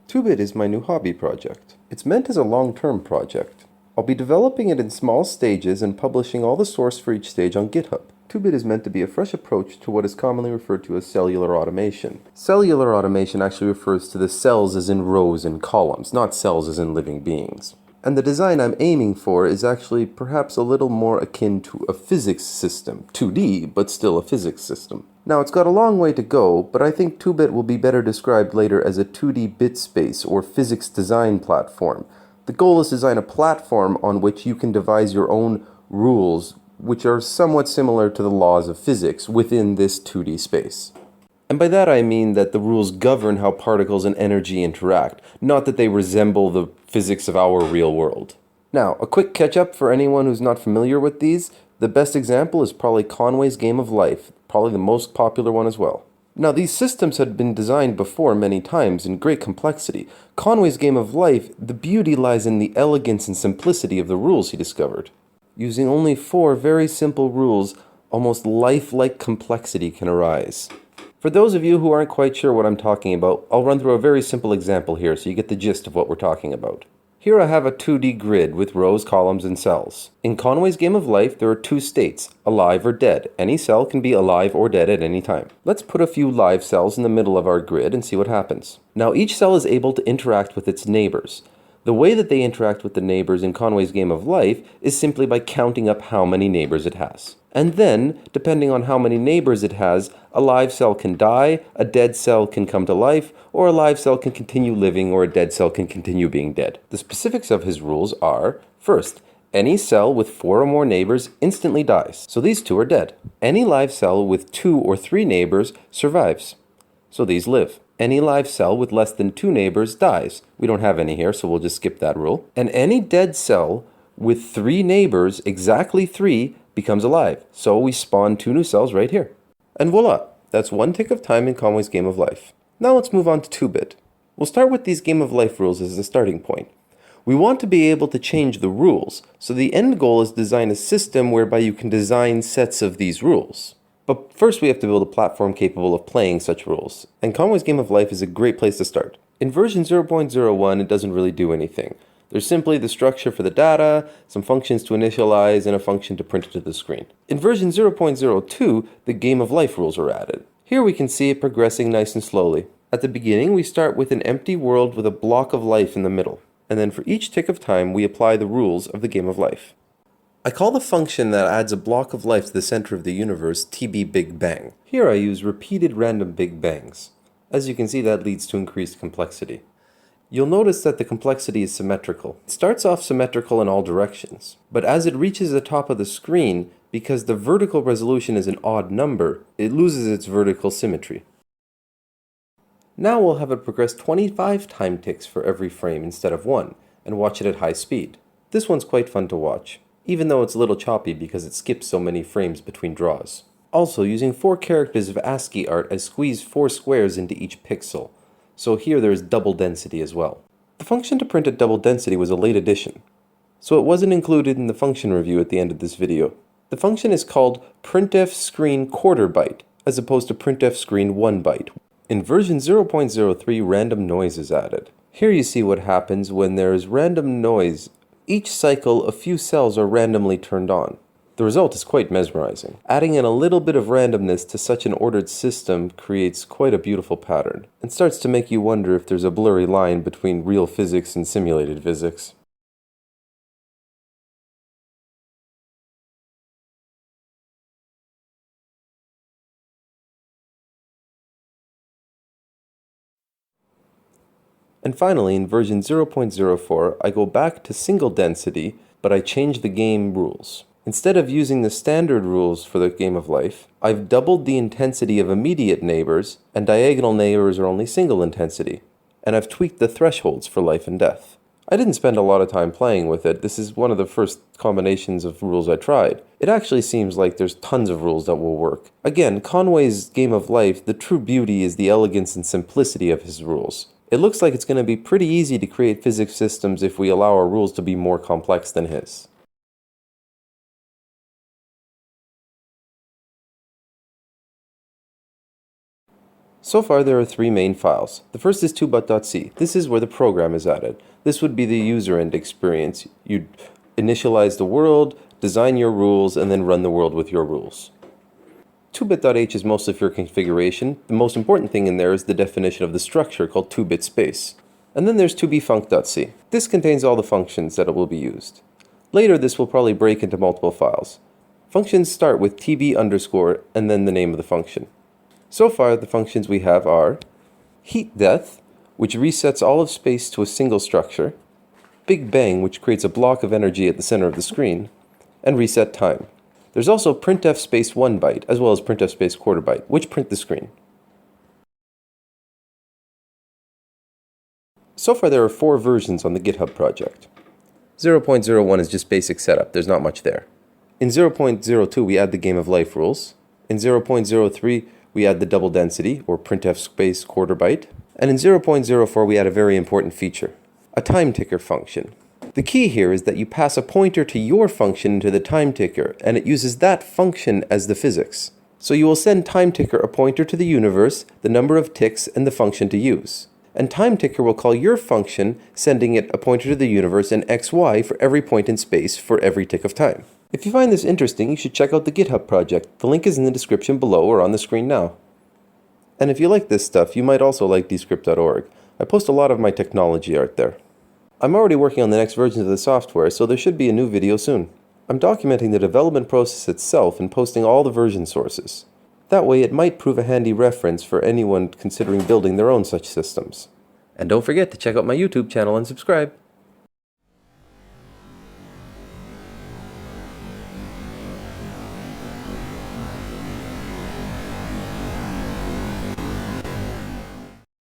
Toobit is my new hobby project. It's meant as a long-term project. I'll be developing it in small stages and publishing all the source for each stage on GitHub. Toobit is meant to be a fresh approach to what is commonly referred to as cellular automation. Cellular automation actually refers to the cells as in rows and columns, not cells as in living beings. And the design I'm aiming for is actually perhaps a little more akin to a physics system, 2D, but still a physics system. Now, it's got a long way to go, but I think Toobit will be better described later as a 2D bit space or physics design platform. The goal is to design a platform on which you can devise your own rules, which are somewhat similar to the laws of physics within this 2D space. And by that I mean that the rules govern how particles and energy interact, not that they resemble the physics of our real world. Now, a quick catch-up for anyone who's not familiar with these. The best example is probably Conways' Game of Life, probably the most popular one as well. Now, these systems had been designed before many times in great complexity. Conway's Game of Life, the beauty lies in the elegance and simplicity of the rules he discovered. Using only 4 very simple rules, almost lifelike complexity can arise. For those of you who aren't quite sure what I'm talking about, I'll run through a very simple example here so you get the gist of what we're talking about. Here I have a 2D grid with rows, columns, and cells. In Conway's Game of Life, there are 2 states, alive or dead. Any cell can be alive or dead at any time. Let's put a few live cells in the middle of our grid and see what happens. Now, each cell is able to interact with its neighbors. The way that they interact with the neighbors in Conway's Game of Life is simply by counting up how many neighbors it has. And then, depending on how many neighbors it has, a live cell can die, a dead cell can come to life, or a live cell can continue living, or a dead cell can continue being dead. The specifics of his rules are, first, any cell with 4 or more neighbors instantly dies, so these 2 are dead. Any live cell with 2 or 3 neighbors survives, so these live. Any live cell with less than 2 neighbors dies. We don't have any here, so we'll just skip that rule. And any dead cell with 3 neighbors, exactly 3, becomes alive. So we spawn 2 new cells right here. And voila! That's 1 tick of time in Conway's Game of Life. Now let's move on to Toobit. We'll start with these Game of Life rules as the starting point. We want to be able to change the rules, so the end goal is to design a system whereby you can design sets of these rules. But first we have to build a platform capable of playing such rules, and Conway's Game of Life is a great place to start. In version 0.01 it doesn't really do anything. There's simply the structure for the data, some functions to initialize, and a function to print it to the screen. In version 0.02, the Game of Life rules are added. Here we can see it progressing nice and slowly. At the beginning, we start with an empty world with a block of life in the middle. And then for each tick of time, we apply the rules of the Game of Life. I call the function that adds a block of life to the center of the universe TB Big Bang. Here I use repeated random Big Bangs. As you can see, that leads to increased complexity. You'll notice that the complexity is symmetrical. It starts off symmetrical in all directions, but as it reaches the top of the screen, because the vertical resolution is an odd number, it loses its vertical symmetry. Now we'll have it progress 25 time ticks for every frame instead of 1, and watch it at high speed. This one's quite fun to watch, even though it's a little choppy because it skips so many frames between draws. Also, using 4 characters of ASCII art, I squeezed 4 squares into each pixel. So here there is double density as well. The function to print at double density was a late addition, so it wasn't included in the function review at the end of this video. The function is called printf screen quarter byte, as opposed to printf screen 1 byte. In version 0.03, random noise is added. Here you see what happens when there is random noise. Each cycle, a few cells are randomly turned on. The result is quite mesmerizing. Adding in a little bit of randomness to such an ordered system creates quite a beautiful pattern, and starts to make you wonder if there's a blurry line between real physics and simulated physics. And finally, in version 0.04, I go back to single density, but I change the game rules. Instead of using the standard rules for the Game of Life, I've doubled the intensity of immediate neighbors, and diagonal neighbors are only single intensity. And I've tweaked the thresholds for life and death. I didn't spend a lot of time playing with it. This is one of the first combinations of rules I tried. It actually seems like there's tons of rules that will work. Again, Conway's Game of Life, the true beauty is the elegance and simplicity of his rules. It looks like it's going to be pretty easy to create physics systems if we allow our rules to be more complex than his. So far there are three main files. The first is toobit.c. This is where the program is added. This would be the user end experience. You'd initialize the world, design your rules, and then run the world with your rules. Toobit.h is mostly for configuration. The most important thing in there is the definition of the structure called Toobit space. And then there's toobfunc.c. This contains all the functions that will be used. Later this will probably break into multiple files. Functions start with tb underscore and then the name of the function. So far the functions we have are heat death, which resets all of space to a single structure, big bang, which creates a block of energy at the center of the screen, and reset time. There's also printf space 1 byte as well as printf space quarter byte, which print the screen. So far there are 4 versions on the GitHub project. 0.01 is just basic setup, there's not much there. In 0.02 we add the game of life rules. In 0.03 we add the double density, or printf space quarter byte. And in 0.04 we add a very important feature, a time ticker function. The key here is that you pass a pointer to your function into the time ticker, and it uses that function as the physics. So you will send time ticker a pointer to the universe, the number of ticks, and the function to use. And time ticker will call your function, sending it a pointer to the universe and xy for every point in space for every tick of time. If you find this interesting, you should check out the GitHub project. The link is in the description below or on the screen now. And if you like this stuff, you might also like descript.org. I post a lot of my technology art there. I'm already working on the next versions of the software, so there should be a new video soon. I'm documenting the development process itself and posting all the version sources. That way it might prove a handy reference for anyone considering building their own such systems. And don't forget to check out my YouTube channel and subscribe.